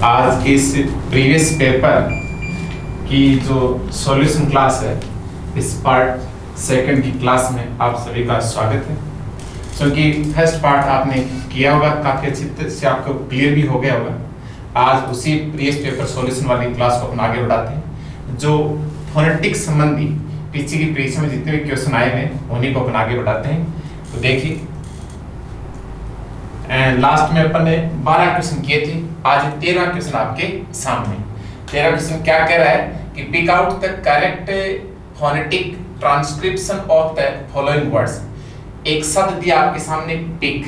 आज की इस प्रीवियस पेपर की जो सॉल्यूशन क्लास है, इस पार्ट सेकंड की क्लास में आप सभी का स्वागत है। क्योंकि फर्स्ट पार्ट आपने किया होगा, काफी अच्छी तरह से आपको क्लियर भी हो गया होगा। आज उसी प्रीवियस पेपर सॉल्यूशन वाली क्लास को अपन आगे बढ़ाते हैं। जो फोनेटिक संबंधी पीछे की परीक्षा में जितने भी क्वेश्चन आए हैं उन्हीं को अपन आगे बढ़ाते हैं। तो देखिए, लास्ट में अपन ने 12 क्वेश्चन किए थे, आज 13 क्वेश्चन आपके सामने। 13 क्वेश्चन क्या कह रहा है कि pick out the correct phonetic transcription of the following words. एक शब्द दिया आपके सामने पिक,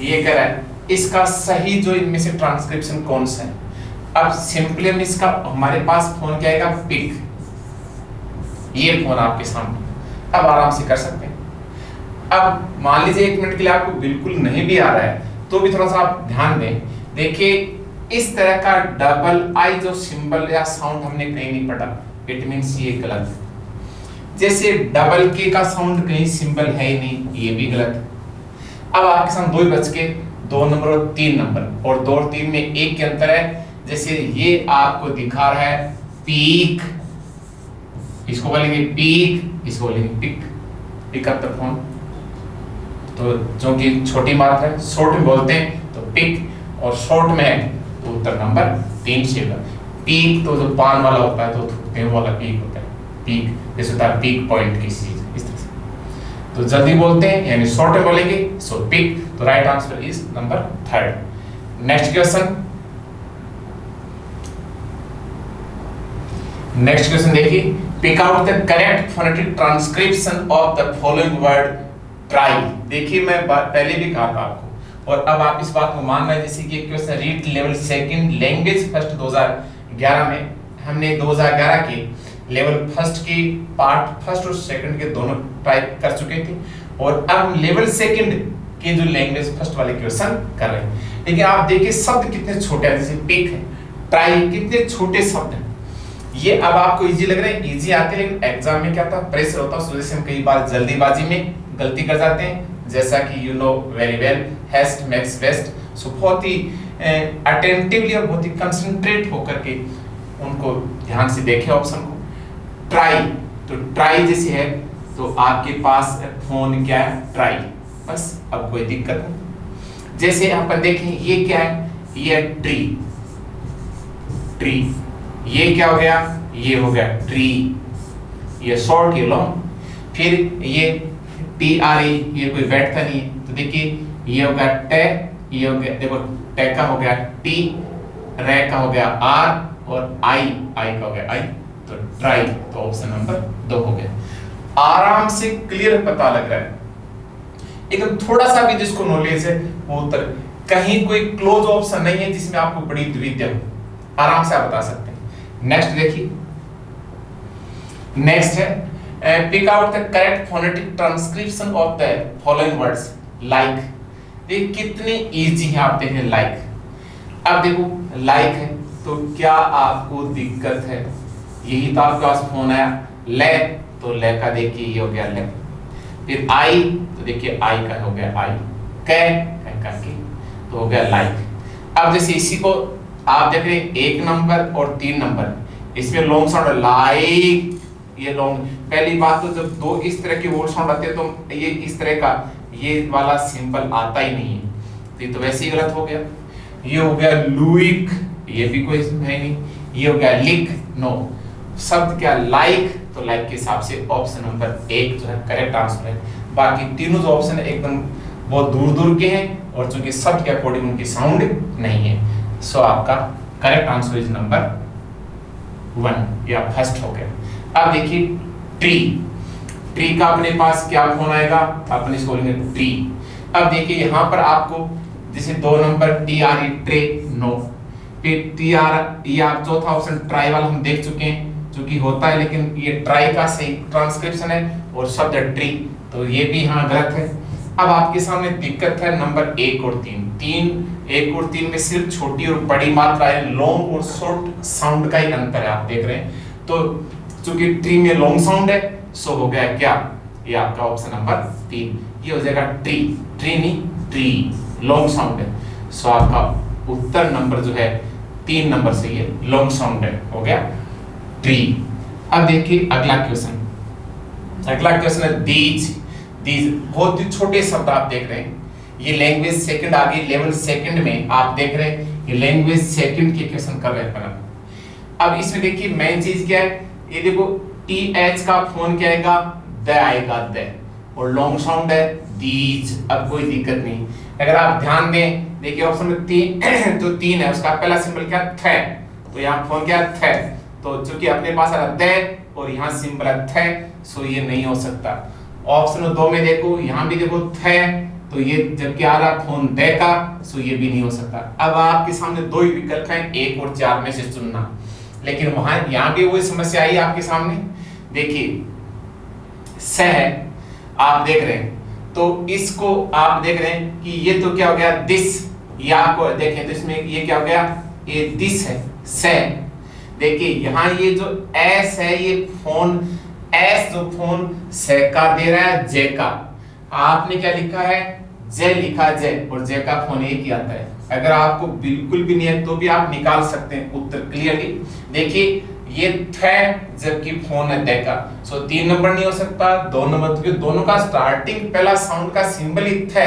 ये कह रहा है इसका सही जो इनमें से ट्रांसक्रिप्शन कौन सा है। अब सिंपली हम इसका हमारे पास फोन क्या आएगा, पिक। ये फोन आपके सामने, अब आराम से कर सकते हैं। अब मान लीजिए 1 मिनट के लिए आपको बिल्कुल नहीं भी आ रहा है तो भी थोड़ा सा आप ध्यान दें। देखिए, इस तरह का डबल आई जो सिंबल या साउंड हमने कहीं नहीं पढ़ा, इट मींस ये गलत है। जैसे डबल के का साउंड कहीं सिंबल है ही नहीं, ये भी गलत है। अब आपके सामने 2 बच के 2 नंबर और 3 नंबर, और 2 और 3 में 1 के अंतर है। जैसे ये आपको दिखा रहा है पीक, इसको बोलेंगे पीक, इसको बोलेंगे pick. Pick up the phone, तो जो कि छोटी मात्रा है, शॉर्ट में बोलते हैं तो पिक, और शॉर्ट में है तो उत्तर नंबर 3 से होगा। पीक तो जो पान वाला होता है तो थूकते वाला पीक होता है, पीक जैसे होता है पीक पॉइंट की चीज, इस तरह से। तो जल्दी बोलते हैं यानी शॉर्ट में बोलेंगे, सो पिक। तो right answer is number 3। Next question, देखिए, pick out the correct phonetic transcription of the following word try. देखिए, मैं पहले भी कहा था आपको, और अब आप इस बात को मान रहे हैं। जैसे कि एक question read level second language first 2011 में हमने 2011 के लेवल फर्स्ट की पार्ट फर्स्ट और सेकंड के दोनों टाइप कर चुके थे, और अब हम लेवल सेकंड के जो लैंग्वेज फर्स्ट वाले क्वेश्चन कर रहे हैं। लेकिन आप देखिए शब्द कितने छोटे हैं, जैसे पिक है, ट्राई, कितने छोटे शब्द हैं। ये अब आपको इजी लग रहे हैं, इजी आते हैं, लेकिन एग्जाम में क्या था, प्रेशर होता है, उस वजह से हम कई बार जल्दीबाजी में गलती कर जाते हैं। जैसा कि you know very well, haste makes waste. So बहुत ही अटेंटिवली और बहुत ही कंसंट्रेट होकर के उनको ध्यान से देखें ऑप्शन को। ट्राई, तो ट्राई जैसे है तो आपके पास फोन क्या है, ट्राई, बस, अब कोई दिक्कत नहीं। जैसे अपन देखें, ये क्या है, ये ट्री, ट्री, ये क्या हो गया, ये हो गया ट्री, ये शॉर्ट, ये लॉन्ग। फिर ये TRE, ये कोई बैठता नहीं है, तो देखिए ये हो गया टे, ये हो गया, देखो टे का हो गया T, रे का हो गया R, और आई का हो गया आई, तो ट्राई। तो ऑप्शन नंबर 2 हो गया। आराम से क्लियर पता लग रहा है, एकदम थोड़ा सा भी जिसको नॉलेज है वो उत्तर, कहीं कोई क्लोज ऑप्शन नहीं है जिसमें आपको बड़ी दुविधा हो, आराम से आप बता सकते हैं। नेक्स्ट देखिए, नेक्स्ट है pick out the correct phonetic transcription of the following words. Like, ये कितने इजी है, आप देखें लाइक। अब देखो लाइक है तो क्या आपको दिक्कत है, यही तो आपके पास फोन आया। ले, तो ले का देखिए ये हो गया ले। फिर आई, तो देखिए आई का हो गया आई। कह करके तो हो गया लाइक। अब जैसे इसी को आप देख रहे हैं 1 नंबर और 3 नंबर, इसमें लॉन्ग साउंड लाइक, ये लॉन्ग। पहली बात तो जब 2 इस तरह के वर्ड साउंड आते हैं तो ये इस तरह का ये वाला सिंबल आता ही नहीं है, तो ये तो वैसे ही गलत हो गया। ये हो गया लुइक, ये भी कोई है नहीं। ये हो गया लिक, नो। शब्द क्या, लाइक, तो लाइक के हिसाब से ऑप्शन नंबर 1 जो है करेक्ट आंसर है। बाकी तीनों जो ऑप्शन है एकदम बहुत दूर दूर के हैं, और चूंकि शब्द के अकॉर्डिंग उनकी साउंड नहीं है। सो आपका करेक्ट आंसर इज नंबर 1 या फर्स्ट हो गया। अब देखिए ट्री, ट्री का अपने पास क्या फोन आएगा, अपन इसको बोलेंगे ट्री। अब देखिए यहाँ पर आपको जैसे 2 नंबर TRE, ट्रे, नो। फिर TR, ये आप चौथा ऑप्शन ट्राई वाला हम देख चुके हैं, जो कि होता है, लेकिन ये ट्राई का सही ट्रांसक्रिप्शन है, और शब्द ट्री, तो ये भी यहाँ गलत है। अब आपके सामने दिक्कत है नंबर 1 और 3। 1 और 3 में सिर्फ छोटी और बड़ी मात्रा है, लॉन्ग और शॉर्ट साउंड का ही अंतर है, आप देख रहे हैं। तो चूंकि ट्री में लॉन्ग साउंड है, सो हो गया क्या, ये आपका ऑप्शन नंबर 3, ये हो जाएगा ट्री। ट्री नहीं ट्री, लॉन्ग साउंड है, सो आपका उत्तर नंबर जो है 3 नंबर से ये लॉन्ग साउंड है, हो गया ट्री। अब देखिए अगला क्वेश्चन, अगला क्वेश्चन है दीज। दीज बहुत ही छोटे शब्द आप देख रहे हैं, ये लैंग्वेज सेकंड आ गई, लेवल सेकंड में आप देख रहे हैं ये लैंग्वेज सेकंड के क्वेश्चन कर रहे हैं। अब इसमें देखिए मेन चीज क्या है, ये देखो टी एच का फोन क्या आएगा, द आएगा, द, और लॉन्ग साउंड है दीज। अब कोई दिक्कत नहीं, अगर आप ध्यान दें, देखिए ऑप्शन में 3 जो 3 है उसका पहला सिंबल क्या थे, तो यहाँ फोन क्या थे, तो चूंकि अपने पास आ द और यहाँ सिंबल है थे, सो ये नहीं हो सकता। ऑप्शन 2 में देखो, यहाँ भी देखो थे, तो ये जबकि आ रहा फोन दे का, सो ये भी नहीं हो सकता। अब आपके सामने 2 ही विकल्प हैं, 1 और 4 में से चुनना, लेकिन वहां यहाँ भी वही समस्या आई आपके सामने। देखिए स है, आप देख रहे हैं, तो इसको आप देख रहे हैं कि ये तो क्या हो गया दिस, ये आपको देखें तो इसमें ये क्या हो गया, ये दिस है से। देखिए यहाँ ये जो एस है, ये फोन एस जो फोन से का दे रहा है जे का, आपने क्या लिखा है जे लिखा जे, और जे का फोन एक ही आता है। अगर आपको बिल्कुल भी नहीं है तो भी आप निकाल सकते हैं उत्तर क्लियरली। देखिए ये थे जबकि फोन है दे का, सो 3 नंबर नहीं हो सकता, 2 नंबर, क्योंकि दोनों का स्टार्टिंग पहला साउंड का सिंबल ही थे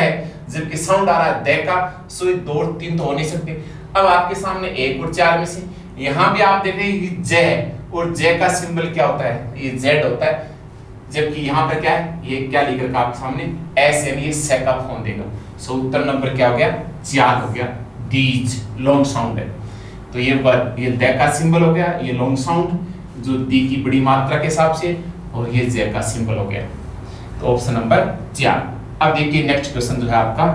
जबकि साउंड आ रहा है दे का, सो 2 और 3 तो हो नहीं सकते। अब आपके सामने 1 और 4 में से यहाँ भी आप देख रहे हैं कि जे है, और जे का सिंबल क्या होता है, ये जेड होता है, जबकि यहाँ पर क्या है, ये क्या लिख रखा आपके सामने एस, यानी ये से का फोन देगा। सो उत्तर नंबर क्या हो गया 4 हो गया, दीज लॉन्ग साउंड है। तो ये द का सिंबल हो गया, ये लॉन्ग साउंड जो दी की बड़ी मात्रा के हिसाब से, और ये जे का सिंबल हो गया, तो ऑप्शन नंबर 4। अब देखिए नेक्स्ट क्वेश्चन जो है आपका,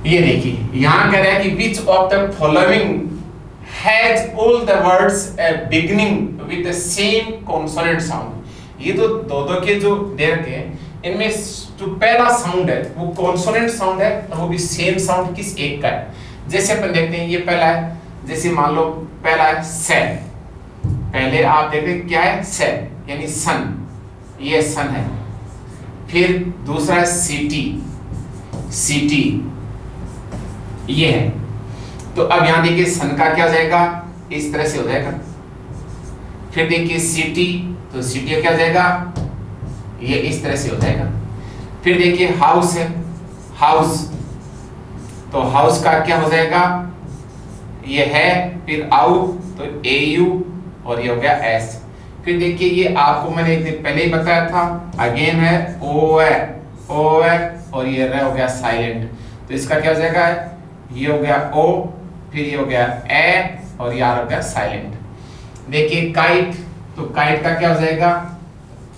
ये देखिए यहाँ कह रहा है कि which of the following has all the words beginning with the same consonant sound. ये तो दो के जो दे रखे हैं, इनमें जो पहला साउंड है वो कॉन्सोनेंट साउंड है, और वो भी सेम साउंड किस एक का है। जैसे अपन देखते हैं, ये पहला है, जैसे मान लो पहला है से, पहले आप देख रहे हैं क्या है से, यानी सन, ये सन है। फिर दूसरा है सिटी, सिटी ये है। तो अब यहां देखिए सन का क्या हो जाएगा, इस तरह से हो जाएगा। फिर देखिए सिटी, तो सिटी क्या हो जाएगा, ये इस तरह से हो जाएगा। फिर देखिए हाउस है, हाउस, तो हाउस का क्या हो जाएगा, ये है, फिर आउ, तो ए यू, और ये हो गया एस। फिर देखिए ये आपको मैंने एक दिन पहले ही बताया था, अगेन है ओ है, ओ है, और ये र हो गया साइलेंट, तो इसका क्या हो जाएगा, ये हो गया ओ, फिर ये हो गया ए, और ये हो गया साइलेंट। देखिए काइट, तो काइट का क्या हो जाएगा,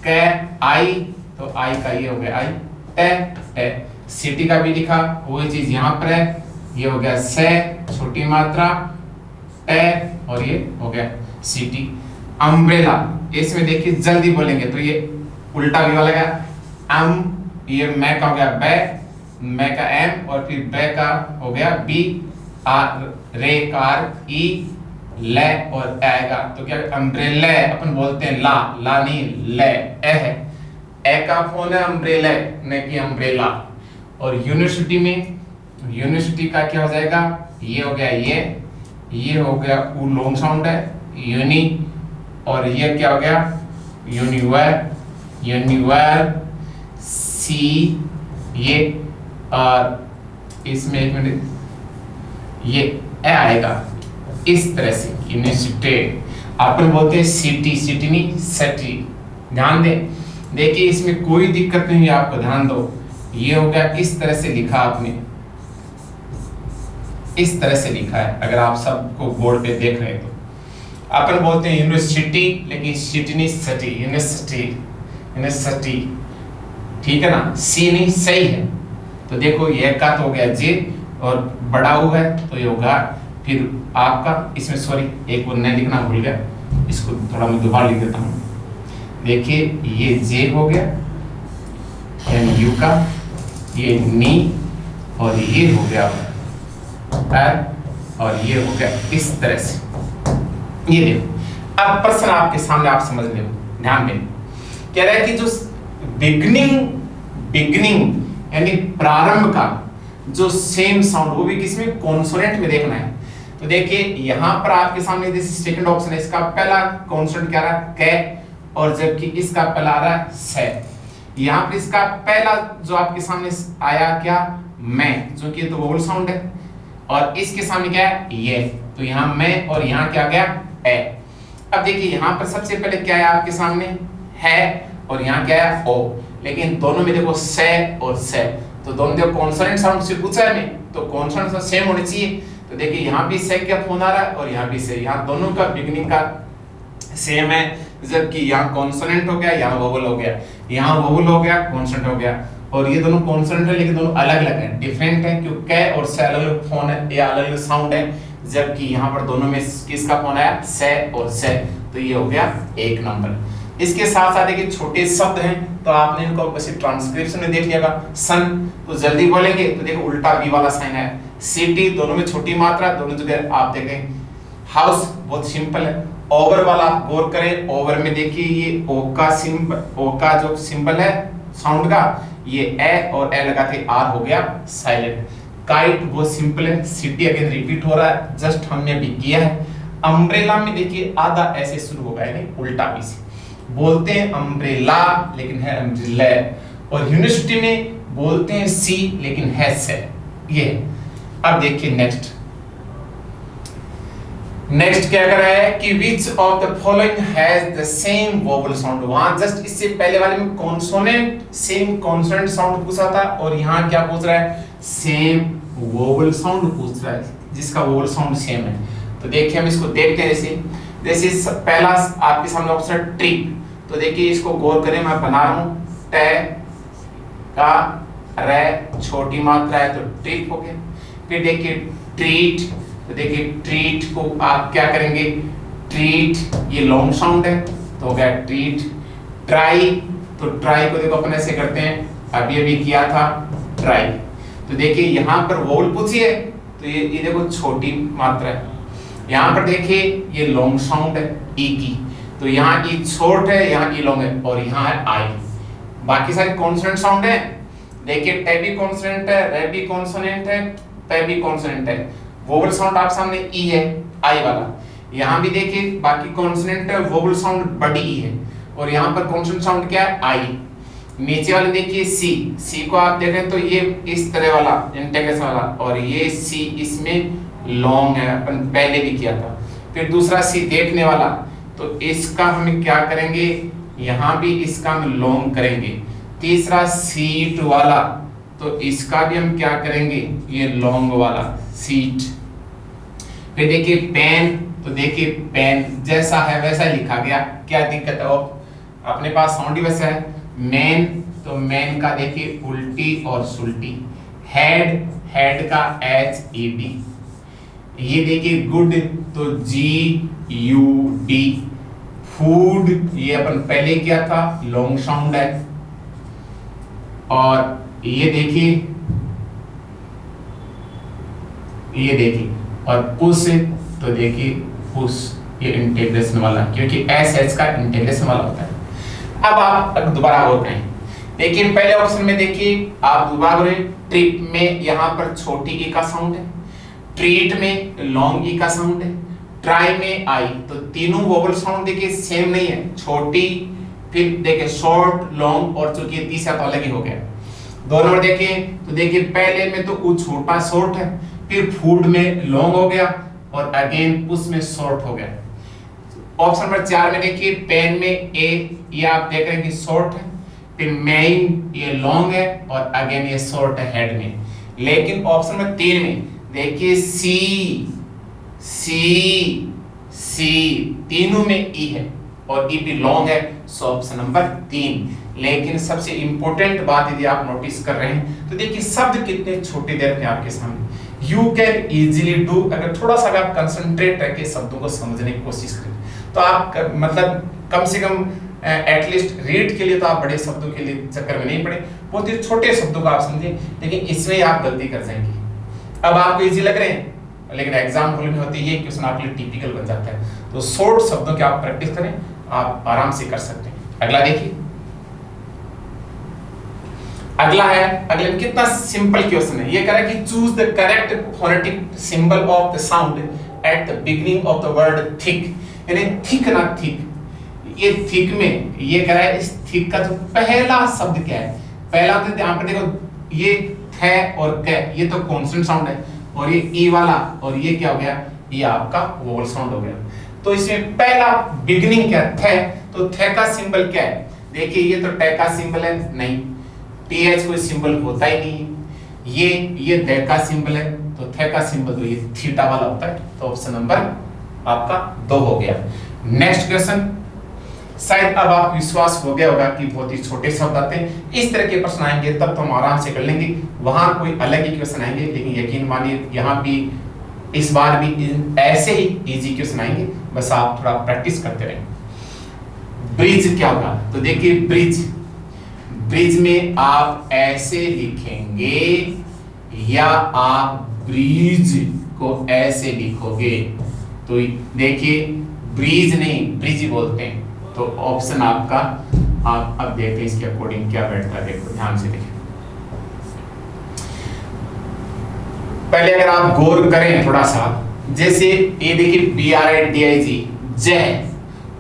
क आई, तो आई का ये हो गया आई, टे। सिटी का भी लिखा वही चीज यहाँ पर है, ये हो गया से छोटी मात्रा टे, और ये हो गया सिटी। अम्ब्रेला, इसमें देखिए जल्दी बोलेंगे तो ये उल्टा भी वाला गया, ये मैं का हो गया बे, मैं का एम, और फिर बे का हो गया बी, आर रे का आर, ई ले और आएगा, तो क्या अम्ब्रेला, अपन बोलते हैं ला, ला नहीं ले, ए है, ए का फोन है अम्ब्रेला, नहीं कि अम्ब्रेला। और यूनिवर्सिटी में, यूनिवर्सिटी का क्या हो जाएगा, ये हो गया ये हो गया उ लॉन्ग साउंड है यूनि, और ये क्या हो गया यूनिवर, यूनिवर सी, ये और इसमें एक मिनट, ये ए आएगा इस तरह से, यूनिवर्सिटी अपन बोलते हैं सिटी, सिटी नहीं सिटी, ध्यान दें। देखिए इसमें कोई दिक्कत नहीं है, आपको ध्यान दो, ये हो गया इस तरह से लिखा आपने, इस तरह से लिखा है, अगर आप सबको बोर्ड पे देख रहे हैं तो अपन बोलते हैं यूनिवर्सिटी, लेकिन सिटी नहीं सिटी, यूनिवर्सिटी, यूनिवर्सिटी, ठीक है ना, सी नहीं सही है। तो देखो ये का तो हो गया जे, और बड़ा हुआ है तो ये होगा, फिर आपका इसमें सॉरी एक वो नहीं लिखना भूल गया, इसको थोड़ा मैं दोबारा लिख देता हूँ। देखिए ये जे हो गया, एन यू का, ये नी, और ये हो गया एर, और ये हो गया इस तरह से। ये देखो अब प्रश्न आपके सामने, आप समझ ले, ध्यान दें, कह रहा है कि जो बिगनिंग, बिगनिंग यानी प्रारंभ का, जो सेम साउंड, वो भी किसमें, कॉन्सोनेंट में देखना है। तो देखिए यहां पर आपके सामने दिस सेकंड ऑप्शन है, इसका पहला कॉन्सोनेंट क्या रहा, क, और जबकि इसका पहला आ रहा है स। यहाँ पर इसका पहला जो आपके सामने आया क्या, मैं, जो कि तो वोवल साउंड है, और इसके सामने क्या है, ये, तो यहाँ मैं और यहाँ क्या गया, ए। अब देखिए यहाँ पर सबसे पहले क्या है आपके सामने, है, और यहाँ क्या है, ओ, लेकिन दोनों में देखो से और से, तो दोनों देखो कॉन्सोनेंट साउंड से पूछा है मैं, तो कॉन्सोनेंट साउंड सेम होने चाहिए। तो देखिए यहाँ भी से क्या फोन आ रहा है और यहाँ भी से, यहाँ दोनों का बिगिनिंग का सेम है, जबकि यहाँ कॉन्सोनेंट हो गया, यहाँ वोवल हो गया, यहाँ वोवल हो गया, कॉन्सोनेंट हो गया, और ये दोनों कॉन्सोनेंट है लेकिन दोनों अलग अलग है, डिफरेंट है, क्योंकि कै और से अलग अलग फोन है या अलग अलग साउंड है, जबकि यहाँ पर दोनों में किसका फोन आया, से और से, तो ये हो गया एक नंबर। इसके साथ साथ देखिए छोटे शब्द हैं, तो आपने इनको बस ट्रांसक्रिप्शन में देख लिया, सन, तो जल्दी बोलेंगे तो देखो उल्टा बी वाला साइन है, सिटी दोनों में छोटी मात्रा, दोनों जगह आप देखें, हाउस बहुत सिंपल है, ओवर वाला आप गौर करें, ओवर में देखिए ये ओ का सिंबल, ओ का जो सिंबल है साउंड का, ये ए और ए लगा के आर हो गया साइलेंट। काइट बहुत सिंपल है, सिटी अगेन रिपीट हो रहा है, जस्ट हमने अभी किया है। अम्ब्रेला में देखिए आधा ऐसे शुरू होगा, यानी उल्टा भी से बोलते हैं अम्ब्रेला लेकिन है अम्ब्रेला, और यूनिवर्सिटी में बोलते हैं सी लेकिन है से, ये। अब देखिए नेक्स्ट क्या कर रहा है कि which of the following has the same vowel sound। वहां जस्ट इससे पहले वाले में कॉन्सोनेंट, सेम कॉन्सोनेंट साउंड पूछा था, और यहाँ क्या पूछ रहा है, सेम वोवल साउंड पूछ रहा है, जिसका वोवल साउंड सेम है। तो देखिए हम इसको देखते हैं, जैसे पहला आपके सामने ऑप्शन ट्रिप, तो देखिए इसको गौर करें, मैं बना रहा हूं, ट का रे छोटी मात्रा है तो ट्रिप हो गया। फिर देखिए ट्रीट, तो देखिए ट्रीट को आप क्या करेंगे, ट्रीट, ये लॉन्ग साउंड है तो हो गया ट्रीट। ट्राई, तो ट्राई को देखो अपन ऐसे करते हैं, अभी अभी किया था ट्राई। तो देखिए यहाँ पर वोवल पूछी है, तो ये देखो छोटी मात्रा है। यहाँ पर देखिए ये लॉन्ग साउंड है ई की, तो यहाँ ई शॉर्ट है, यहाँ ई लॉन्ग है, और यहाँ है आई। बाकी सारे कॉन्सोनेंट साउंड है, देखिए टे भी कॉन्सोनेंट है, रे भी कॉन्सोनेंट है, पे भी कॉन्सोनेंट है। वोवल साउंड आप सामने ई है, आई वाला। यहाँ भी देखिए बाकी कॉन्सोनेंट है, वोवल साउंड बड़ी ई है, और यहाँ पर कॉन्सोनेंट साउंड क्या है, आई। नीचे वाले देखिए सी, सी को आप देखें तो ये इस तरह वाला इंटेग्रेशन वाला, और ये सी इसमें लॉन्ग है, अपन पहले भी किया था। फिर दूसरा सी देखने वाला, तो इसका हम क्या करेंगे, यहाँ भी इसका हम लॉन्ग करेंगे। तीसरा सीट वाला, तो इसका भी हम क्या करेंगे, ये लॉन्ग वाला सीट। फिर देखिए पेन, तो देखिए पेन जैसा है वैसा लिखा गया, क्या दिक्कत है, अपने पास साउंड ही वैसा है। मैन, तो मैन का देखिए उल्टी और सुल्टी। हेड, हेड का एच ई डी। ये देखिए गुड, तो जी यू डी। फूड, ये अपन पहले किया था, लॉन्ग साउंड है। और ये देखिए, ये देखिए, और पुश, तो देखिए पुश, ये इंटीग्रेशन वाला, क्योंकि एस एच का इंटीग्रेशन वाला होता है। अब आप दोबारा और कहें, देखिए पहले ऑप्शन में देखिए आप दोबारा ट्रिप में यहाँ पर छोटी ई का साउंड है, ट्रीट में लॉन्ग ई का साउंड है, ट्राई में आई, तो तीनों वोवल साउंड देखिए सेम नहीं है, छोटी, फिर देखिए शॉर्ट, लॉन्ग, और चूंकि तीसरा तो अलग ही हो गया। दो नंबर देखिए, तो देखिए पहले में तो ऊ छोटा शॉर्ट है, फिर फूड में लॉन्ग हो गया, और अगेन पुश में शॉर्ट हो गया। ऑप्शन नंबर 4 में देखिए पेन में ए, ये आप देख रहे हैं कि शॉर्ट है, फिर मेन ये लॉन्ग है, और अगेन ये शॉर्ट है हेड में। लेकिन ऑप्शन नंबर 3 में देखिए सी, सी, सी, तीनों में ई है और ई भी लॉन्ग है, सो ऑप्शन नंबर 3। लेकिन सबसे इंपॉर्टेंट बात यदि आप नोटिस कर रहे हैं, तो देखिए शब्द कितने छोटे दे रखे हैं आपके सामने। यू कैन इजीली डू, अगर थोड़ा सा आप कंसंट्रेट करके शब्दों को समझने की कोशिश करें, तो आप मतलब कम से कम एटलीस्ट रीड के लिए तो आप बड़े शब्दों के लिए चक्कर में नहीं पड़े, बहुत ही छोटे शब्दों को आप समझें, लेकिन इसमें आप गलती कर जाएंगे। अब आपको इजी लग रहे हैं, लेकिन एग्जाम हॉल में होती है क्वेश्चन आपके लिए टिपिकल बन जाता है। तो शॉर्ट शब्दों की आप प्रैक्टिस करें, आप आराम से कर सकते हैं। अगला देखिए, अगला है, अगले में कितना सिंपल क्वेश्चन है, ये कह रहा है कि choose the correct phonetic symbol of the sound at the beginning of the word thick, यानी थिक ना थिक, ये थिक में ये कह रहा है इस थिक का जो पहला शब्द क्या है, पहला तो यहाँ पर देखो ये थे और क, ये तो कॉन्सोनेंट साउंड है, और ये ई वाला और ये क्या हो गया, ये आपका वोवल साउंड हो गया। तो इसमें पहला बिगिनिंग क्या थे, तो थे का सिंबल क्या है, देखिए ये तो टे का सिंबल है, नहीं टीएच कोई सिंबल होता ही नहीं, ये दे का सिंबल है, तो थे का सिंबल तो ये थीटा वाला होता है, तो ऑप्शन नंबर आपका 2 हो गया। नेक्स्ट क्वेश्चन, शायद अब आप विश्वास हो गया होगा कि बहुत ही छोटे शब्द आते हैं, इस तरह के प्रश्न आएंगे तब तो हम आराम से कर लेंगे, वहां कोई अलग ही क्वेश्चन आएंगे, लेकिन यकीन मानिए यहाँ भी इस बार भी ऐसे ही इजी क्वेश्चन आएंगे, बस आप थोड़ा प्रैक्टिस करते रहें। ब्रिज क्या होगा, तो देखिए ब्रिज, ब्रिज में आप ऐसे लिखेंगे या आप ब्रिज को ऐसे लिखोगे, तो देखिए ब्रिज नहीं ब्रिज बोलते हैं, तो ऑप्शन आपका, आप अब देखते हैं इसके अकॉर्डिंग क्या बैठता है, देखो ध्यान से देखिए। पहले अगर आप गौर करें थोड़ा सा, जैसे ये देखिए BRIDIG जय,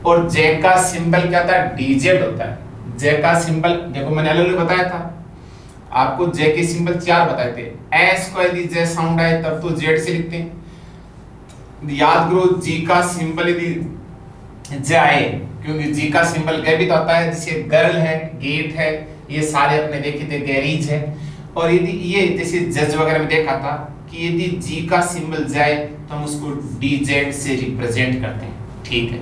और जय का सिंबल क्या था, डीजेड होता है, जय का सिंबल देखो मैंने अलग बताया था आपको, जय के सिंबल 4 बताए थे, एस को यदि जय साउंड आए तब तो जेड से लिखते हैं, याद करो जी का सिंबल यदि जय आए, क्योंकि जी का सिंबल गे भी तो आता है, जैसे गर्ल है, गेट है, ये सारे अपने देखे थे, गैरेज है, और यदि ये जैसे जज वगैरह में देखा था कि यदि जी का सिंबल जाए तो हम उसको डीजेड से रिप्रेजेंट करते हैं, ठीक है।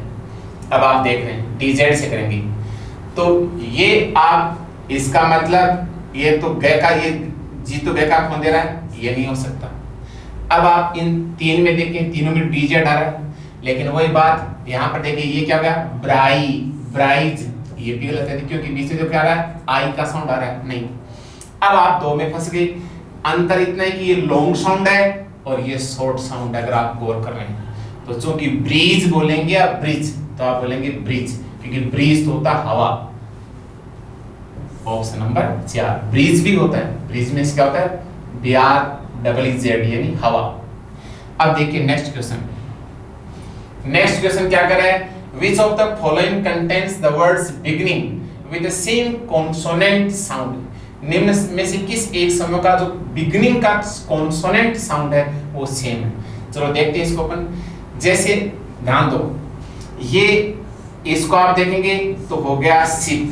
अब आप देख रहे हैं डीजेड से करेंगे, तो ये आप इसका मतलब ये तो गे का, ये जी तो गे का कौन दे रहा है, ये नहीं हो सकता। अब आप इन 3 में देखें, तीनों में डीजेड आ रहा है, लेकिन वही बात यहाँ पर देखिए ये क्या हो गया, ब्राई, ब्राइज, ये भी गलत है क्योंकि बीच में जो क्या आ रहा है, आई का साउंड आ रहा है, नहीं। अब आप 2 में फंस गए, अंतर इतना है कि ये लॉन्ग साउंड है और ये शॉर्ट साउंड है, अगर आप गौर कर रहे हैं तो, चूंकि ब्रिज बोलेंगे या ब्रिज, तो आप बोलेंगे ब्रिज, क्योंकि ब्रिज तो होता है हवा, ऑप्शन नंबर 4 ब्रिज भी होता है, ब्रिज में क्या होता है, BREEZ यानी हवा। अब देखिए नेक्स्ट क्वेश्चन, नेक्स्ट क्वेश्चन क्या कर रहा है, which of the following contains the words beginning with the same consonant sound, निम्न में से किस एक समूह का जो बिगिनिंग का कॉन्सोनेंट साउंड है वो सेम है। चलो देखते हैं इसको अपन, जैसे ध्यान दो, ये इसको आप देखेंगे तो हो गया सिप,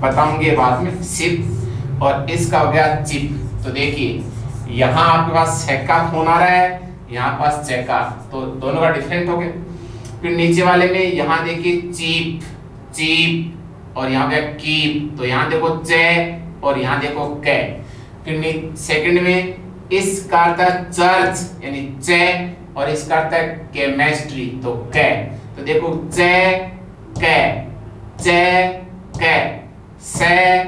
बताऊंगे बाद में सिप, और इसका हो गया चिप, तो देखिए यहाँ आपके पास सेका फोन आ रहा है, यहाँ पास चेका, तो दोनों का डिफरेंट हो गया। फिर नीचे वाले में यहाँ देखिए चीप, चीप, और यहाँ पे कीप, तो यहाँ देखो चे और यहाँ देखो कै। फिर सेकंड में इसका अर्थ है चर्च यानी चे, और इसका अर्थ है केमिस्ट्री, तो कै, तो देखो चे कै, चे कै, से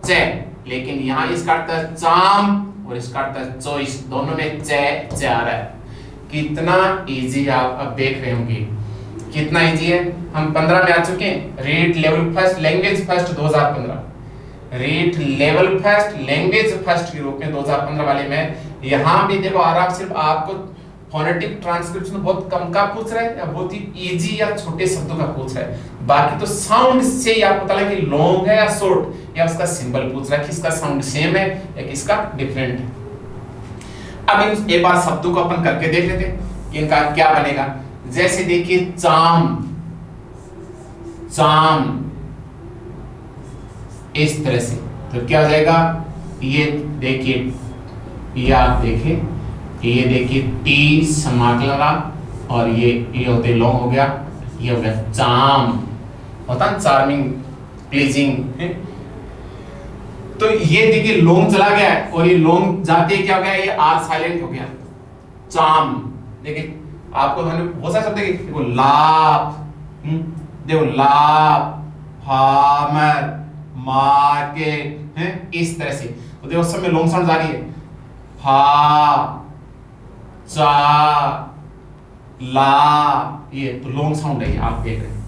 चे, लेकिन यहाँ इसका अर्थ है चाम और इसका अर्थ है चॉइस, दोनों में चे चे आ रहा है। कितना इजी आप अब देख रहे होंगे, कितना इजी है। हम 15 में आ चुके हैं, read level first language first 2015, read level first language first के रूप में 2015 वाले में, यहाँ भी देखो आराम से आपको फोनेटिक ट्रांसक्रिप्शन बहुत कम का पूछ रहा है या बहुत ही इजी या छोटे शब्दों का पूछ रहा है, बाकी तो साउंड से ही आपको पता लगे कि लॉन्ग है या शॉर्ट, या उसका सिंबल पूछ रहा है कि इसका साउंड सेम है या किसका डिफरेंट है। अब इन एक बार शब्दों को अपन करके देख लेते हैं इनका क्या बनेगा। जैसे देखिए चाम, चाम इस तरह से, तो क्या हो जाएगा, ये देखिए, ये आप देखें, ये देखिए टी समाकलना, और ये होते लॉन्ग हो गया, ये हो गया चाम, होता चार्मिंग प्लीजिंग, तो ये देखिए लॉन्ग चला गया है, और ये लॉन्ग जाते क्या हो गया, ये आर साइलेंट हो गया, चाम। देखिए आपको मैंने बहुत सारे शब्द देखो लाभ, देखो लाभ, फार्मर, मार्केट है, इस तरह से, तो देखो सब में लॉन्ग साउंड जारी है, फा, चा, ला, ये तो लॉन्ग साउंड है, आप देख रहे हैं।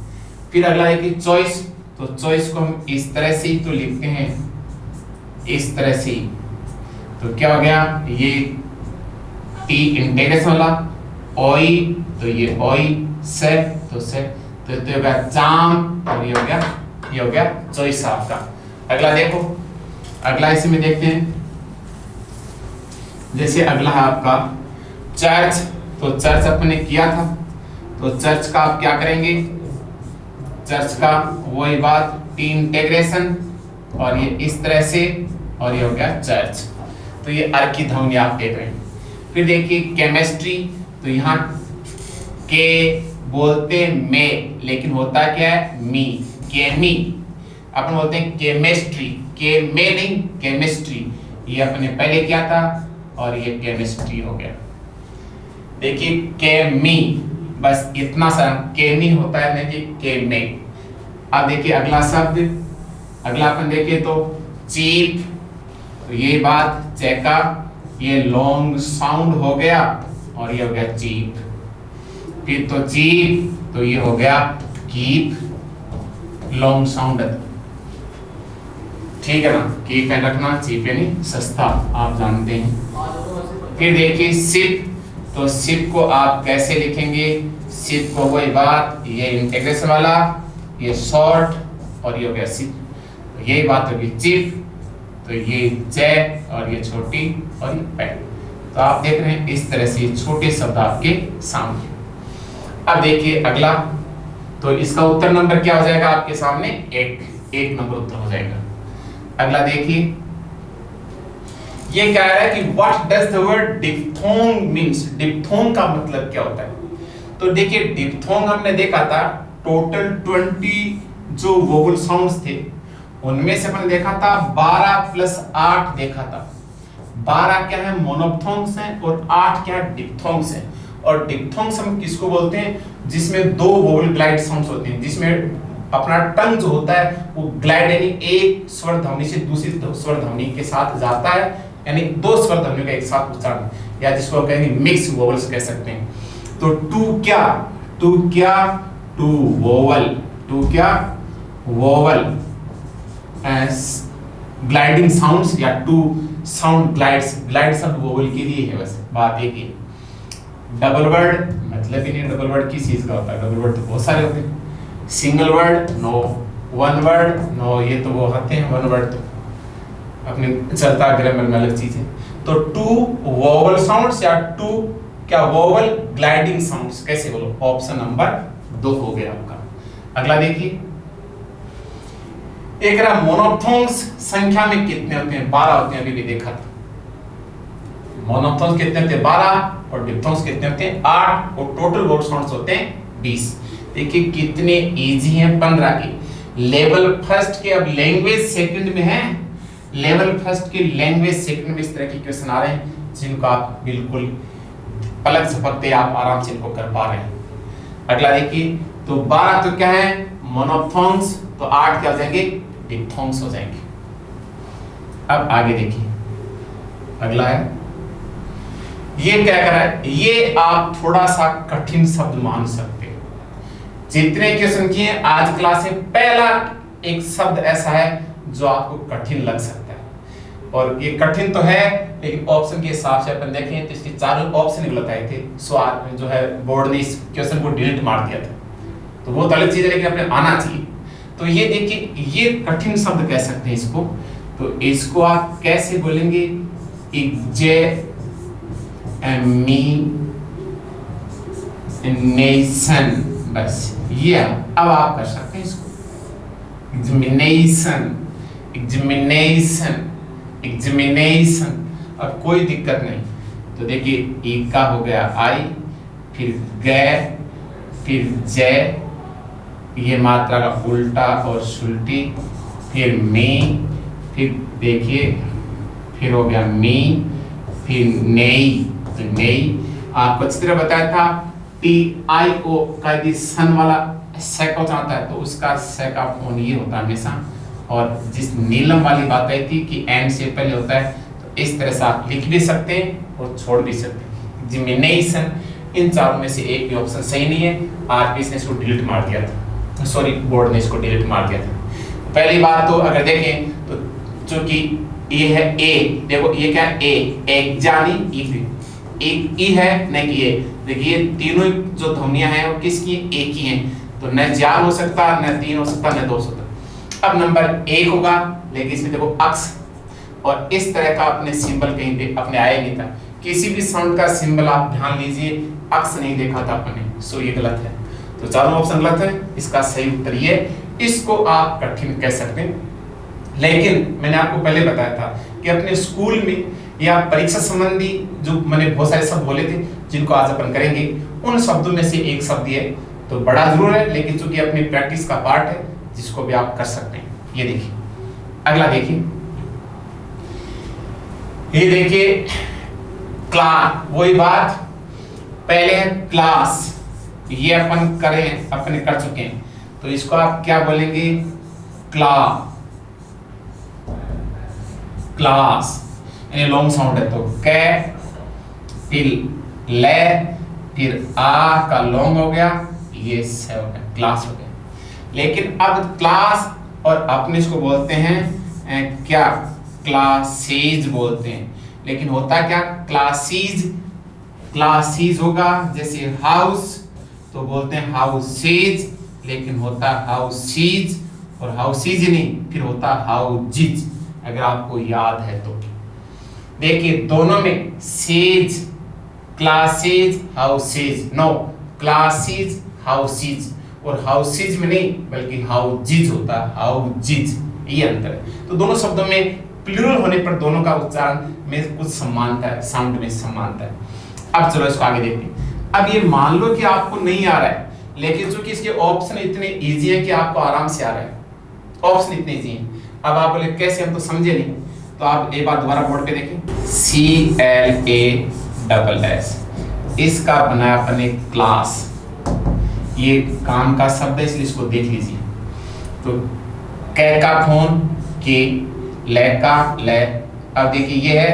फिर अगला है कि चॉइस, तो चॉइस को हम इस तरह से ही तो लिखते हैं, इस तरह से। तो क्या हो गया, ये टी इंटीग्रेशन वाला, ओई तो ये ओई, से तो से, तो हो गया चाम, और ये हो गया चॉइस आपका। अगला देखो, अगला इसमें देखते हैं। जैसे अगला है आपका चर्च, तो चर्च अपने किया था, तो चर्च का आप क्या करेंगे, चर्च का वही बात, टी इंटीग्रेशन, और ये इस तरह से, और ये हो गया चर्च। तो ये अर्क की ध्वनि आप देख रहे हैं। फिर देखिए केमिस्ट्री, तो यहाँ के बोलते में, लेकिन होता क्या है मी, केमी, अपन बोलते हैं केमिस्ट्री, के में नहीं, केमिस्ट्री, ये अपने पहले क्या था, और ये केमिस्ट्री हो गया। देखिए केमी, बस इतना सा, केमी होता है नहीं कि केमे। अब देखिए अगला शब्द, अगला अपन देखिए तो चीप, तो ये बात चेका, ये लॉन्ग साउंड हो गया, और ये हो गया चीप। फिर तो चीप, तो ये हो गया कीप, लॉन्ग साउंड, ठीक है ना, कीप है रखना, चीप है नहीं सस्ता, आप जानते हैं। फिर देखिए सिप, तो सिप को आप कैसे लिखेंगे, सिप को वही बात, ये इंटीग्रेशन वाला, ये शॉर्ट, और ये हो गया सिप, तो यही बात होगी चिप, तो ये जे, और ये छोटी, और ये पैट। तो आप देख रहे हैं इस तरह से छोटे शब्द आपके सामने। अब देखिए अगला, तो इसका उत्तर नंबर क्या हो जाएगा आपके सामने, एक नंबर उत्तर हो जाएगा। अगला देखिए, ये कह रहा है कि what does the word diphthong means, diphthong का मतलब क्या होता है। तो देखिए डिप्थोंग हमने देखा था, टोटल 20 जो वोवल साउंड्स थे, उनमें से हमने देखा था 12 + 8 देखा था। 12 क्या है, मोनोप्थोंग्स हैं, और 8 क्या है, डिप्थोंग्स हैं। और डिप्थोंग्स हम किसको बोलते हैं, जिसमें 2 वोवल ग्लाइड साउंड्स होते हैं, जिसमें अपना टंग जो होता है वो ग्लाइड यानी एक स्वर ध्वनि से दूसरी स्वर ध्वनि के साथ जाता है, यानी 2 स्वर ध्वनियों का एक साथ उच्चारण, या जिसको कहेंगे मिक्स वोवल्स कह सकते हैं। तो टू वोवल, टू क्या वोवल ग्लाइडिंग साउंड्स, या टू साउंड ग्लाइड्स, ग्लाइड शब्द वोवल के लिए है, बस बात एक ही। डबल वर्ड मतलब ही नहीं, डबल वर्ड किस चीज का होता है, डबल वर्ड तो बहुत सारे होते हैं। Single word no, one word no, ये तो वो होते हैं, वन वर्ड तो अपने चलता ग्रामर में अलग चीज है। तो टू वोवल साउंड्स, या टू क्या वोवल ग्लाइडिंग साउंड्स, कैसे बोलो, ऑप्शन नंबर 2 हो गया आपका। अगला देखिए, एक रहा मोनोप्थोंग्स संख्या में कितने होते हैं, 12 होते हैं, अभी भी देखा था। मोनोप्थोंग्स कितने होते हैं, 12, और डिप्थोंग्स कितने होते हैं, 8, और टोटल वोवल साउंड्स होते हैं 20। देखिए कितने इजी हैं, 15 के। लेवल फर्स्ट के अब लैंग्वेज सेकंड में है, लेवल फर्स्ट के लैंग्वेज सेकंड में इस तरह के क्वेश्चन आ रहे हैं, जिनको आप बिल्कुल पलक झपकते आप आराम से इनको कर पा रहे हैं। अगला देखिए, तो 12 तो क्या है, मोनोप्थोंग्स, तो 8 क्या हो जाएंगे, डिप्थोंग्स हो जाएंगे। अब आगे देखिए, अगला है, ये क्या कर रहा है, ये आप थोड़ा सा कठिन शब्द मान सकते हैं। जितने क्वेश्चन किए आज क्लास में, पहला एक शब्द ऐसा है जो आपको कठिन लग सकता है, और ये कठिन तो है, लेकिन ऑप्शन के हिसाब से अपन देखें तो इसके चारों ऑप्शन गलत आए थे। सो जो है बोर्ड ने इस क्वेश्चन को डिलीट मार दिया था, तो वो अलग चीज है, लेकिन अपने आना चाहिए। तो ये देखिए, ये कठिन शब्द कह सकते हैं इसको। तो इसको आप कैसे बोलेंगे, एग्जामिनेशन, बस ये अब आप कर सकते हैं इसको, एग्जामिनेशन, अब कोई दिक्कत नहीं। तो देखिए, एक का हो गया आई, फिर गए, फिर जय, ये मात्रा का उल्टा और सुल्टी, फिर मी, फिर देखिए, फिर हो गया मी, फिर नेई। तो नेई आपको अच्छी तरह बताया था, TIO का यदि सन वाला सेक हो जाता है तो उसका सेक का फोन ये होता है हमेशा। और जिस नीलम वाली बात आई थी कि एन से पहले होता है, तो इस तरह से आप लिख भी सकते हैं और छोड़ भी सकते हैं। जिमिनेशन, इन चारों में से एक भी ऑप्शन सही नहीं है। आरपीएस ने इसको डिलीट मार दिया था, सॉरी बोर्ड ने इसको डिलीट मार दिया था। पहली बात तो अगर देखें तो चूंकि ये है ए, देखो ये क्या है ए, एक जानी एक ई है न कि ए। देखिए तीनों जो ध्वनियां हैं वो किसकी, एक ही हैं, तो न चार हो सकता, न तीन हो सकता, न दो हो सकता। अब नंबर एक होगा, लेकिन इसमें देखो अक्स और इस तरह का अपने सिंबल कहीं पे अपने आया नहीं था। किसी भी साउंड का सिंबल आप ध्यान लीजिए, अक्स नहीं देखा था अपने, सो ये गलत है। तो चारों ऑप्शन गलत है, इसका सही उत्तर ये। इसको आप कठिन कह सकते हैं, लेकिन मैंने आपको पहले बताया था कि अपने स्कूल में या परीक्षा संबंधी जो मैंने बहुत सारे शब्द बोले थे जिनको आज अपन करेंगे, उन शब्दों में से एक शब्द ये तो बड़ा जरूर है, लेकिन चूंकि अपनी प्रैक्टिस का पार्ट है जिसको भी आप कर सकते हैं। ये देखिए अगला, देखिए ये देखिए क्लास, वही बात पहले है क्लास, ये अपन करें अपने कर चुके हैं, तो इसको आप क्या बोलेंगे, क्लास यानी लॉन्ग साउंड है, तो कै फिर ले फिर आ का लॉन्ग हो गया, ये से हो गया, क्लास हो गया। लेकिन अब क्लास और अपने इसको बोलते हैं क्या, क्लासेज बोलते हैं, लेकिन होता क्या, क्लासेज होगा। जैसे हाउस तो बोलते हैं हाउसेज, लेकिन होता हाउसीज, और हाउसीज नहीं, फिर होता हाउजीज, अगर आपको याद है तो। देखिए दोनों में सेज, classes, houses, no classes houses, और हाउसीज में नहीं बल्कि हाउजीज होता है, हाउजीज, ये अंतर है। तो दोनों शब्दों में प्लूरल होने पर दोनों का उच्चारण में कुछ समानता है, साउंड में समानता है। अब चलो इसको आगे देखते हैं। अब ये मान लो कि आपको नहीं आ रहा है, लेकिन चूंकि इसके ऑप्शन इतने इजी है कि आपको आराम से आ रहा है, ऑप्शन इतने इजी हैं। अब आप बोले कैसे, हम तो समझे नहीं, तो आप एक बार दोबारा बोर्ड पे देखें, CLASS, इसका बना अपने क्लास, ये काम का शब्द है इसलिए इसको देख लीजिए। तो कै का फोन के, ले का ले, अब देखिए ये है,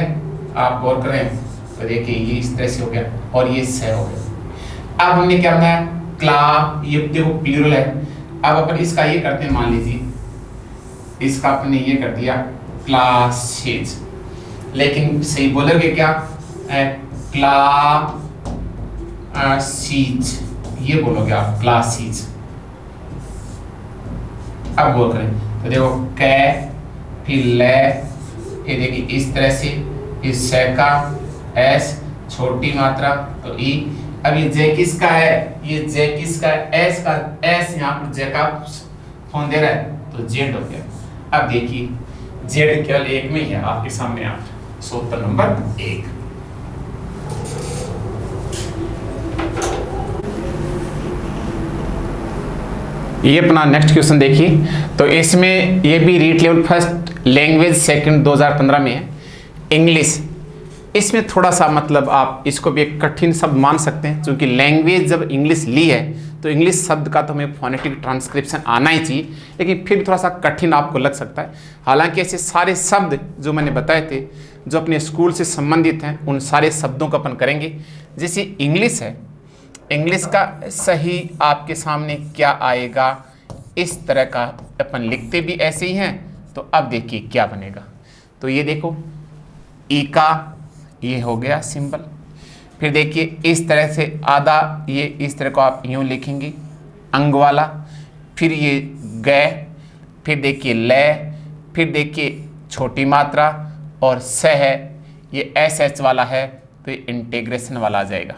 आप गौर करें तो देखिए ये इस तरह से हो गया और ये से हो गया। अब हमने क्या बनाया, क्ला, ये देखो प्लूरल है। अब अपन इसका ये करते हैं, मान लीजिए इसका अपने ये कर दिया क्लासेज, लेकिन सही बोलोगे क्या, क्लासीज, ये बोलोगे आप क्लासीज। अब बोल करें तो देखो कै फिर ले, फिर देखिए इस तरह से, इस से का एस, छोटी मात्रा तो ई। अब ये जे किसका है, ये जे किसका है, एस का, एस यहाँ पर जे का फोन दे रहा है तो जेड हो गया। अब देखिए जेड केवल एक में ही है आपके सामने, आप उत्तर नंबर 1। ये अपना नेक्स्ट क्वेश्चन देखिए, तो इसमें ये भी REET level first language second 2015 में है, इंग्लिश। इसमें थोड़ा सा मतलब आप इसको भी एक कठिन शब्द मान सकते हैं, क्योंकि लैंग्वेज जब इंग्लिश ली है तो इंग्लिश शब्द का तो हमें फोनेटिक ट्रांसक्रिप्शन आना ही चाहिए, लेकिन फिर भी थोड़ा सा कठिन आपको लग सकता है। हालांकि ऐसे सारे शब्द जो मैंने बताए थे जो अपने स्कूल से संबंधित हैं, उन सारे शब्दों को अपन करेंगे। जैसे इंग्लिश है, इंग्लिश का सही आपके सामने क्या आएगा, इस तरह का अपन लिखते भी ऐसे ही हैं। तो अब देखिए क्या बनेगा, तो ये देखो ई का ये हो गया सिंबल, फिर देखिए इस तरह से आधा, ये इस तरह को आप यूँ लिखेंगे अंग वाला, फिर ये गए, फिर देखिए ले, फिर देखिए छोटी मात्रा और स है, ये SH वाला है तो ये इंटीग्रेशन वाला आ जाएगा।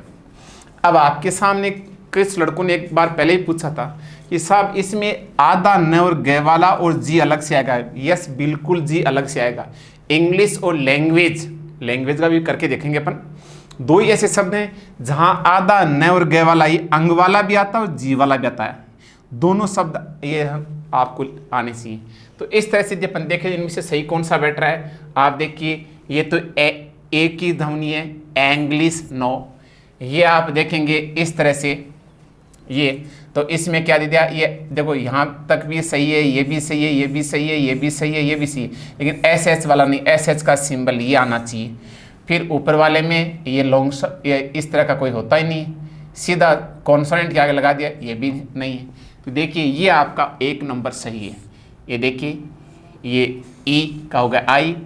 अब आपके सामने कुछ लड़कों ने एक बार पहले ही पूछा था कि साहब इसमें आधा न और ग वाला और जी अलग से आएगा। यस बिल्कुल जी अलग से आएगा। इंग्लिश और लैंग्वेज का भी करके देखेंगे अपन। दो ही ऐसे शब्द हैं जहां आधा न और ग वाला, ये अंग वाला भी आता है और जी वाला भी आता है। दोनों शब्द ये आपको आने चाहिए। तो इस तरह से जब अपन देखें इनमें से सही कौन सा बैठ रहा है, आप देखिए ये तो ए की ध्वनि है, इंग्लिश नो। ये आप देखेंगे इस तरह से, ये तो इसमें क्या दे दिया, ये देखो यहाँ तक भी सही है, ये भी सही है, ये भी सही है, ये भी सही है, ये भी सही है, लेकिन SH वाला नहीं, SH का सिंबल ये आना चाहिए। फिर ऊपर वाले में ये लॉन्ग, ये इस तरह का कोई होता ही नहीं, सीधा कॉन्सोनेंट के आगे लगा दिया, ये भी नहीं है। तो देखिए ये आपका 1 नंबर सही है। ये देखिए ये ई का हो गया आई,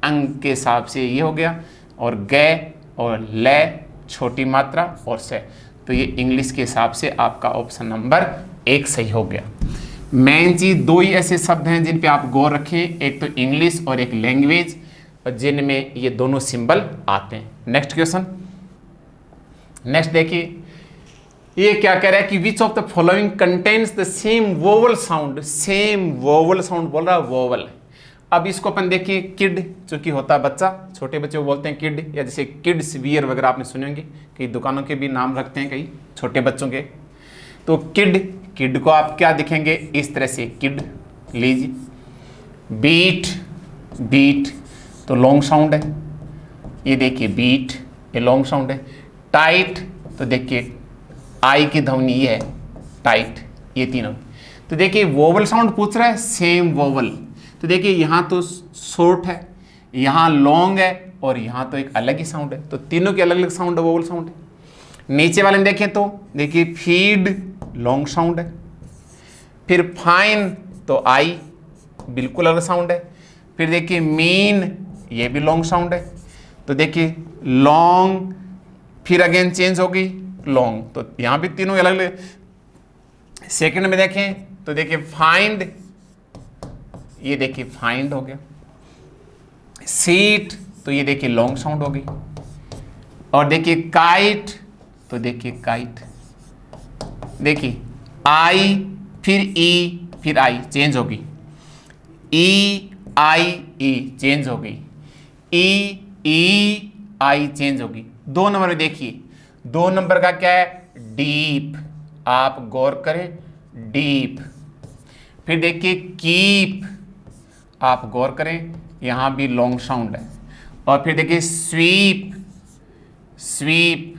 अंग के हिसाब से ये हो गया, और गे और ले छोटी मात्रा और से, तो ये इंग्लिश के हिसाब से आपका ऑप्शन नंबर 1 सही हो गया। मेन चीज 2 ही ऐसे शब्द हैं जिन पे आप गौर रखें, एक तो इंग्लिश और एक लैंग्वेज, जिनमें ये दोनों सिंबल आते हैं। नेक्स्ट क्वेश्चन, नेक्स्ट देखिए, ये क्या कह रहा है कि which of the following contains the same vowel sound, same vowel sound बोल रहा है, वोवल। अब इसको अपन देखिए, किड चूंकि होता है बच्चा, छोटे बच्चे को बोलते हैं किड, या जैसे किड्स वियर वगैरह आपने सुने होंगे, कई दुकानों के भी नाम रखते हैं कई छोटे बच्चों के। तो किड, किड को आप क्या दिखेंगे इस तरह से, किड लीजिए। बीट, बीट तो लॉन्ग साउंड है, ये देखिए बीट, ये लॉन्ग साउंड है। टाइट तो देखिए आई की ध्वनि ये है टाइट, ये तीनों। तो देखिए वोवल साउंड पूछ रहा है, सेम वोवल, तो देखिए यहाँ तो शॉर्ट है, यहाँ लॉन्ग है, और यहाँ तो एक अलग ही साउंड है, तो तीनों के अलग अलग साउंड है, वोवल साउंड है। नीचे वाले में देखें तो देखिए फीड लॉन्ग साउंड है, फिर फाइन तो आई बिल्कुल अलग साउंड है, फिर देखिए मीन ये भी लॉन्ग साउंड है, तो देखिए लॉन्ग, फिर अगेन चेंज हो गई लॉन्ग, तो यहाँ भी तीनों अलग अलग। सेकंड में देखें तो देखिए फाइंड, ये देखिए फाइंड हो गया। सीट तो ये देखिए लॉन्ग साउंड हो गई, और देखिए काइट तो देखिए काइट, देखिए आई फिर ई फिर आई चेंज हो गई, ई आई ई चेंज हो गई, ई आई चेंज हो गई। 2 नंबर में देखिए, 2 नंबर का क्या है, डीप, आप गौर करें डीप। फिर देखिए कीप, आप गौर करें यहां भी लॉन्ग साउंड है। और फिर देखिए स्वीप, स्वीप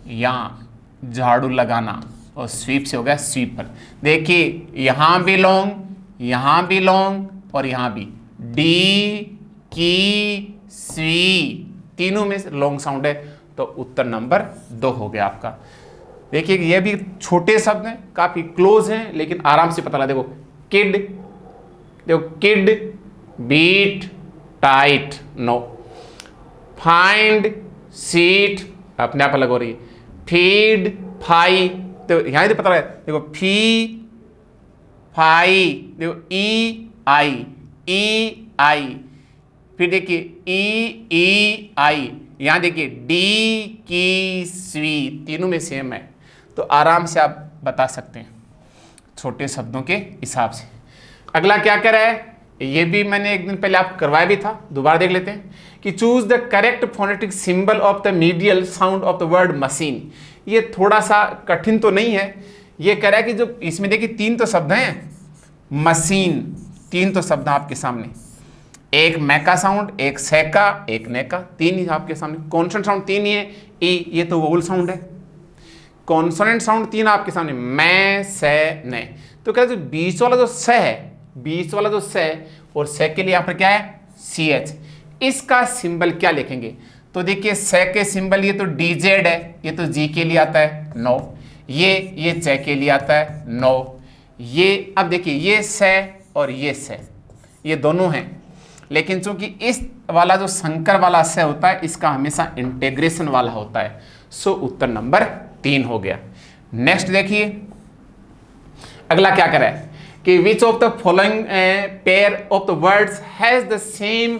यहां झाड़ू लगाना, और स्वीप से हो गया स्वीपर। देखिए यहां भी लॉन्ग, यहां भी लॉन्ग, और यहां भी डी की स्वी, तीनों में लॉन्ग साउंड है, तो उत्तर नंबर 2 हो गया आपका। देखिए ये भी छोटे शब्द हैं, काफी क्लोज हैं, लेकिन आराम से पता लगा। देखो किड, देखो kid, beat, tight no, find, seat अपने आप अलग हो रही है, फीड, फाई, तो यहां पता लगा, देखो फी, फाई, देखो ई आई, फिर देखिए ई आई, यहां देखिए डी की स्वी, तीनों में सेम है, तो आराम से आप बता सकते हैं छोटे शब्दों के हिसाब से। अगला क्या कह रहा है, ये भी मैंने एक दिन पहले आप करवाया भी था, दोबारा देख लेते हैं कि choose the correct phonetic symbol of the medial sound of the word machine. ये थोड़ा सा कठिन तो नहीं है, ये कह रहा है कि जो इसमें देखिए 3 तो शब्द हैं, मशीन 3 तो शब्द आपके सामने, एक मैका साउंड, एक सैका, एक नेका, 3 ही आपके सामने। कॉन्सोनेंट साउंड 3 ही है, ई ये तो वोवल साउंड है। कॉन्सोनेंट साउंड 3 आपके सामने, मैं, से, ने। तो क्या जो बीच वाला जो स है, बीच वाला जो स और स के लिए यहाँ पर क्या है, सी एच, इसका सिंबल क्या लिखेंगे। तो देखिए स के सिंबल ये तो डीजेड है, ये तो जी के लिए आता है नो, ये च के लिए आता है नो, ये अब देखिए ये स और ये स, ये दोनों हैं, लेकिन चूंकि इस वाला जो संकर वाला स होता है, इसका हमेशा इंटीग्रेशन वाला होता है, सो उत्तर नंबर 3 हो गया। नेक्स्ट देखिए अगला क्या कर रहा है कि which of the following pair of the words has the same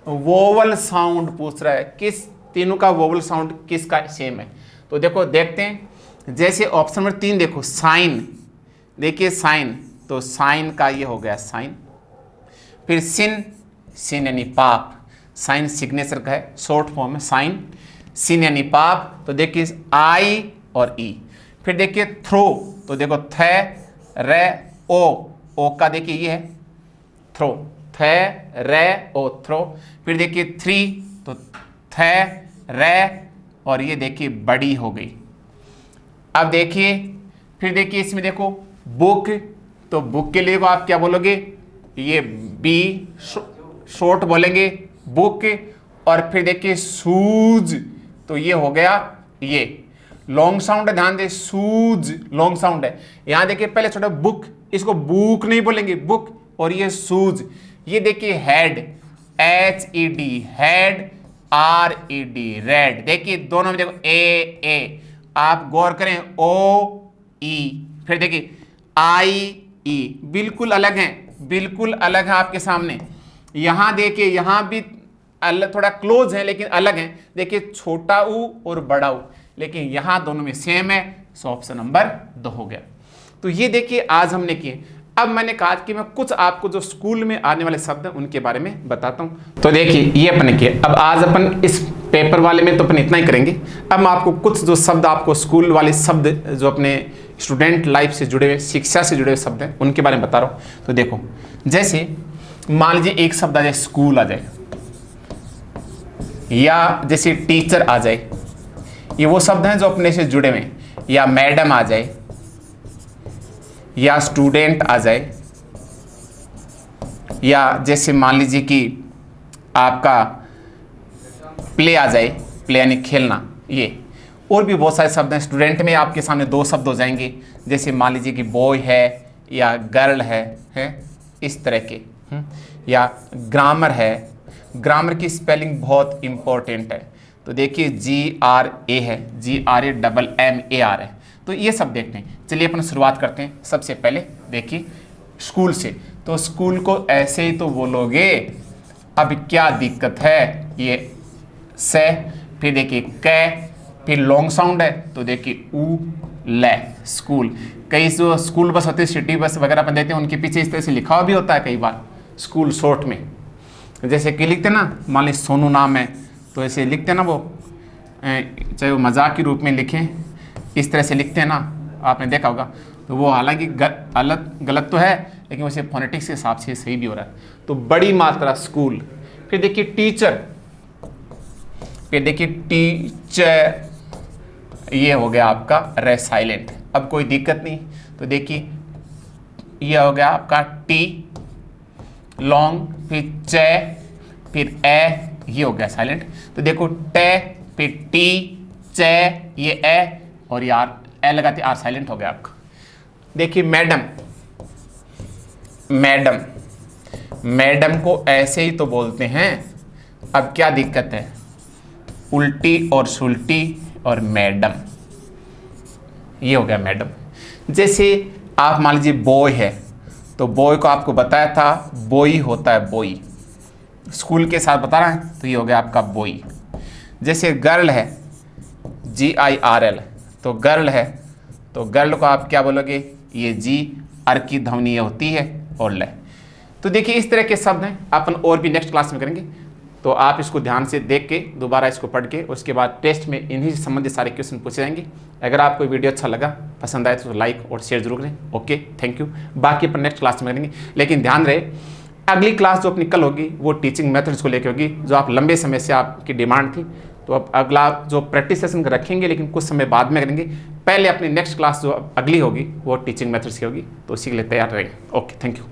vowel sound पूछ रहा है, किस तीनों का वोवल साउंड किसका सेम है। तो देखो देखते हैं, जैसे ऑप्शन नंबर 3 देखो साइन, देखिए साइन, तो साइन का ये हो गया साइन, फिर सिन, सिन यानी पाप, साइन सिग्नेचर का है शॉर्ट फॉर्म में साइन, सिन यानी पाप, तो देखिए आई और ई, फिर देखिए थ्रो, तो देखो थ रे ओ का देखिए ये है थ्रो, थ रे ओ थ्रो, फिर देखिए 3 तो थ रे, और ये देखिए बड़ी हो गई। अब देखिए फिर देखिए इसमें देखो बुक, तो बुक के लिए आप क्या बोलोगे, ये बी शॉर्ट बोलेंगे बुक, और फिर देखिए सूज, तो ये हो गया ये लॉन्ग साउंड है, ध्यान दे सूज लॉन्ग साउंड है। यहां देखिए पहले छोटा बुक, इसको बुक नहीं बोलेंगे बुक, और ये सूज, ये देखिए head, HED head, RED red. देखिए दोनों में देखो ए, आप गौर करें OE, फिर देखिए IE, बिल्कुल अलग हैं, बिल्कुल अलग है आपके सामने। यहां देखिए यहां भी अलग, थोड़ा क्लोज है लेकिन अलग है। देखिए छोटा ऊ और बड़ा ऊ, लेकिन यहां दोनों में सेम है। सो ऑप्शन नंबर 2 हो गया। तो ये देखिए आज हमने किए। अब मैंने कहा कि मैं कुछ आपको जो स्कूल में आने वाले शब्द हैं उनके बारे में बताता हूं। तो देखिए ये अपने किए। अब आज अपन इस पेपर वाले में तो अपन इतना ही करेंगे। अब मैं आपको कुछ जो शब्द, आपको स्कूल वाले शब्द जो अपने स्टूडेंट लाइफ से जुड़े हुए, शिक्षा से जुड़े हुए शब्द हैं उनके बारे में बता रहा हूं। तो देखो जैसे मान लीजिए एक शब्द आ जाए स्कूल आ जाए, या जैसे टीचर आ जाए, ये वो शब्द हैं जो अपने से जुड़े हुए हैं। या मैडम आ जाए, या स्टूडेंट आ जाए, या जैसे मान लीजिए कि आपका प्ले आ जाए, प्ले यानी खेलना। ये और भी बहुत सारे शब्द हैं। स्टूडेंट में आपके सामने 2 शब्द हो जाएंगे, जैसे मान लीजिए कि बॉय है या गर्ल है इस तरह के। या ग्रामर है, ग्रामर की स्पेलिंग बहुत इंपॉर्टेंट है। तो देखिए GRA है, GRAMMAR है। तो ये सब देखते हैं। चलिए अपन शुरुआत करते हैं। सबसे पहले देखिए स्कूल से, तो स्कूल को ऐसे ही तो बोलोगे, अब क्या दिक्कत है। ये से, फिर देखिए कै, फिर लॉन्ग साउंड है तो देखिए ऊ ले, स्कूल। कई जो स्कूल बस होती है, सिटी बस वगैरह अपन देखते हैं, उनके पीछे इस तरह से लिखा हुआ भी होता है कई बार स्कूल शॉर्ट में। जैसे कि लिखते ना, मान लीजिए सोनू नाम है तो ऐसे लिखते हैं ना, वो चाहे वो मजाक के रूप में लिखें, इस तरह से लिखते हैं ना, आपने देखा होगा। तो वो हालांकि गलत तो है, लेकिन वैसे फोनेटिक्स के हिसाब से सही भी हो रहा है। तो बड़ी मात्रा स्कूल। फिर देखिए टीचर, फिर देखिए टीचर, ये हो गया आपका रे साइलेंट। अब कोई दिक्कत नहीं। तो देखिए ये हो गया आपका टी लॉन्ग, फिर चे, फिर ए, ये हो गया साइलेंट। तो देखो टे, फिर टी, चे, ये ए, और यार ए लगाते आर, साइलेंट हो गया आपका। देखिए मैडम, मैडम, मैडम को ऐसे ही तो बोलते हैं। अब क्या दिक्कत है, उल्टी और सुल्टी और मैडम, ये हो गया मैडम। जैसे आप मान लीजिए बॉय है, तो बॉय को आपको बताया था बॉय होता है, बॉय स्कूल के साथ बता रहा है, तो ये हो गया आपका बॉय। जैसे गर्ल है, GIRL, तो गर्ल है, तो गर्ल को आप क्या बोलोगे, ये जी अर की ध्वनि ये होती है और ले। तो देखिए इस तरह के शब्द हैं, अपन और भी नेक्स्ट क्लास में करेंगे। तो आप इसको ध्यान से देख के दोबारा इसको पढ़ के उसके बाद टेस्ट में इन्हीं से संबंधित सारे क्वेश्चन पूछे जाएंगे। अगर आपको वीडियो अच्छा लगा, पसंद आए तो लाइक और शेयर जरूर करें। Okay, thank you. बाकी अपन नेक्स्ट क्लास में करेंगे, लेकिन ध्यान रहे अगली क्लास जो अपनी कल होगी वो टीचिंग मेथड्स को लेकर होगी, जो आप लंबे समय से आपकी डिमांड थी। तो अब अगला जो प्रैक्टिस सेशन रखेंगे, लेकिन कुछ समय बाद में करेंगे। पहले अपनी नेक्स्ट क्लास जो अगली होगी वो टीचिंग मेथड्स की होगी, तो उसी के लिए तैयार रहेंगे। Okay, thank you.